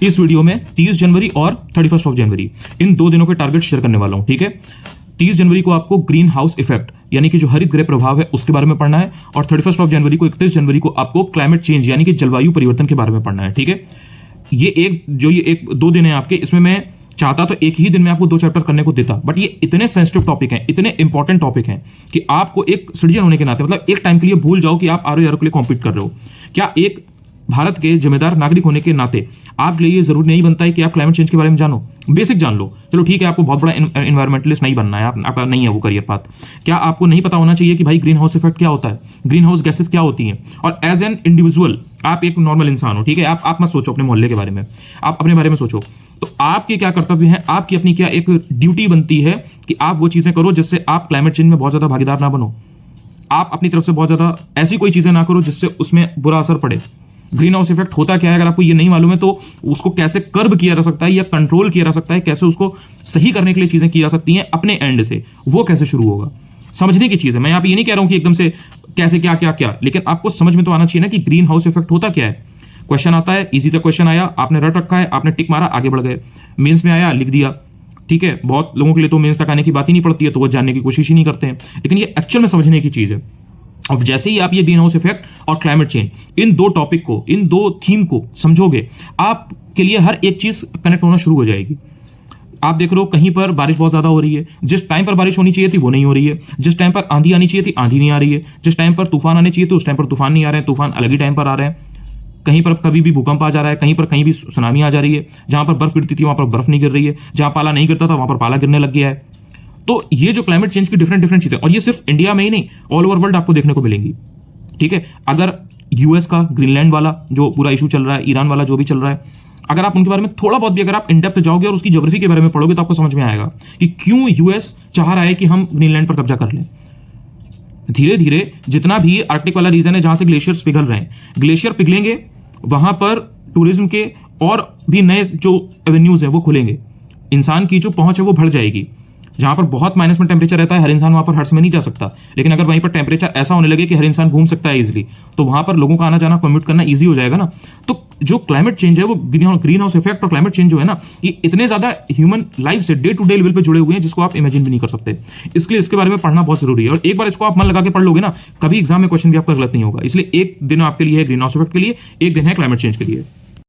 इस वीडियो में 30 जनवरी और 31 जनवरी इन 2 दिनों के टारगेट शेयर करने वाला हूं। ठीक है, 30 जनवरी को आपको ग्रीन हाउस इफेक्ट यानी कि जो हरित गृह प्रभाव है उसके बारे में पढ़ना है, और 31 जनवरी को 31 जनवरी को आपको क्लाइमेट चेंज यानी कि जलवायु परिवर्तन के बारे में पढ़ना है। ठीक है, ये एक 2 दिन है आपके, इसमें मैं चाहता तो एक ही दिन में आपको 2 चैप्टर करने को देता, बट ये इतने सेंसिटिव टॉपिक हैं, इतने इंपॉर्टेंट टॉपिक हैं कि आपको एक सिटीजन होने के नाते मतलब एक टाइम के लिए भूल जाओ कि आप आर के लिए कॉम्पीट कर रहे हो। क्या एक भारत के जिम्मेदार नागरिक होने के नाते आपके लिए ये जरूरी नहीं बनता है कि आप क्लाइमेट चेंज के बारे में जानो, बेसिक जान लो। चलो ठीक है, आपको बहुत बड़ा एनवायरमेंटलिस्ट नहीं बनना है, आपका नहीं है वो करियर पाथ। क्या आपको नहीं पता होना चाहिए कि भाई ग्रीन हाउस इफेक्ट क्या होता है, ग्रीन हाउस गैसेस क्या होती हैं, और एज एन इंडिविजुअल आप एक नॉर्मल इंसान हो। ठीक है, आप मत सोचो अपने मोहल्ले के बारे में, आप अपने बारे में सोचो। तो आपके क्या कर्तव्य हैं, आपकी अपनी क्या एक ड्यूटी बनती है कि आप वो चीजें करो जिससे आप क्लाइमेट चेंज में बहुत ज्यादा भागीदार ना बनो। आप अपनी तरफ से बहुत ज्यादा ऐसी कोई चीजें ना करो जिससे उसमें बुरा असर पड़े। ग्रीन हाउस इफेक्ट होता क्या है, अगर आपको ये नहीं मालूम है तो उसको कैसे कर्ब किया जा सकता है या कंट्रोल किया जा सकता है, कैसे उसको सही करने के लिए चीजें की जा सकती हैं अपने एंड से, वो कैसे शुरू होगा, समझने की चीज है। मैं यहाँ पे ये नहीं कह रहा हूं कि एकदम से कैसे क्या क्या क्या, लेकिन आपको समझ में तो आना चाहिए ना कि ग्रीन हाउस इफेक्ट होता क्या है। क्वेश्चन आता है, इजी सा क्वेश्चन आया, आपने रट रखा है, आपने टिक मारा, आगे बढ़ गए। मेंस में आया, लिख दिया। ठीक है, बहुत लोगों के लिए तो मेंस तक आने की बात ही नहीं पड़ती है, तो वो जानने की कोशिश ही नहीं करते हैं, लेकिन ये एक्चुअल में समझने की चीज है। अब जैसे ही आप ये ग्रीन हाउस इफेक्ट और क्लाइमेट चेंज इन 2 टॉपिक को, इन 2 थीम को समझोगे, आपके लिए हर एक चीज कनेक्ट होना शुरू हो जाएगी। आप देख रहे हो कहीं पर बारिश बहुत ज्यादा हो रही है, जिस टाइम पर बारिश होनी चाहिए थी वो नहीं हो रही है, जिस टाइम पर आंधी आनी चाहिए थी आंधी नहीं आ रही है, जिस टाइम पर तूफान आने चाहिए थे उस टाइम पर तूफान नहीं आ रहे हैं, तूफान अलग ही टाइम पर आ रहे हैं। कहीं पर कभी भी भूकंप आ जा रहा है, कहीं भी सुनामी आ जा रही है, जहां पर बर्फ गिरती थी वहां पर बर्फ नहीं गिर रही है, जहां पाला नहीं गिरता था वहां पर पाला गिरने लग गया है। तो ये जो क्लाइमेट चेंज की डिफरेंट चीजें, और ये सिर्फ इंडिया में ही नहीं, ऑल ओवर वर्ल्ड आपको देखने को मिलेंगी। ठीक है, अगर यूएस का ग्रीनलैंड वाला जो पूरा इशू चल रहा है, ईरान वाला जो भी चल रहा है, अगर आप उनके बारे में थोड़ा बहुत भी अगर आप इन डेप्थ जाओगे और उसकी ज्योग्राफी के बारे में पढ़ोगे तो आपको समझ में आएगा कि क्यों यूएस चाह रहा है कि हम ग्रीनलैंड पर कब्जा कर लें। धीरे धीरे जितना भी आर्कटिक वाला रीजन है जहां से ग्लेशियर्स पिघल रहे हैं, ग्लेशियर पिघलेंगे, वहां पर टूरिज्म के और भी नए जो एवेन्यूज हैं वो खुलेंगे, इंसान की जो पहुंच है वो बढ़ जाएगी। जहां पर बहुत माइनस में टेम्परेचर रहता है, हर इंसान वहां पर हर्ष में नहीं जा सकता, लेकिन अगर वहीं पर टेम्परेचर ऐसा होने लगे कि हर इंसान घूम सकता है इजीली, तो वहां पर लोगों का आना जाना कम्यूट करना इजी हो जाएगा ना। तो जो क्लाइमेट चेंज है वो ग्रीन हाउस इफेक्ट और क्लाइमेट चेंज जो है ना, ये इतने ज्यादा ह्यूमन लाइफ से डे टू डे लेवल पे जुड़े हुए हैं जिसको आप इमेजिन भी नहीं कर सकते। इसलिए इसके बारे में पढ़ना बहुत जरूरी है, और एक बार इसको आप मन लगा के पढ़ लोगे ना, कभी एग्जाम में क्वेश्चन भी आपका गलत नहीं होगा। इसलिए एक दिन आपके लिए है ग्रीन हाउस इफेक्ट के लिए, एक दिन है क्लाइमेट चेंज के लिए।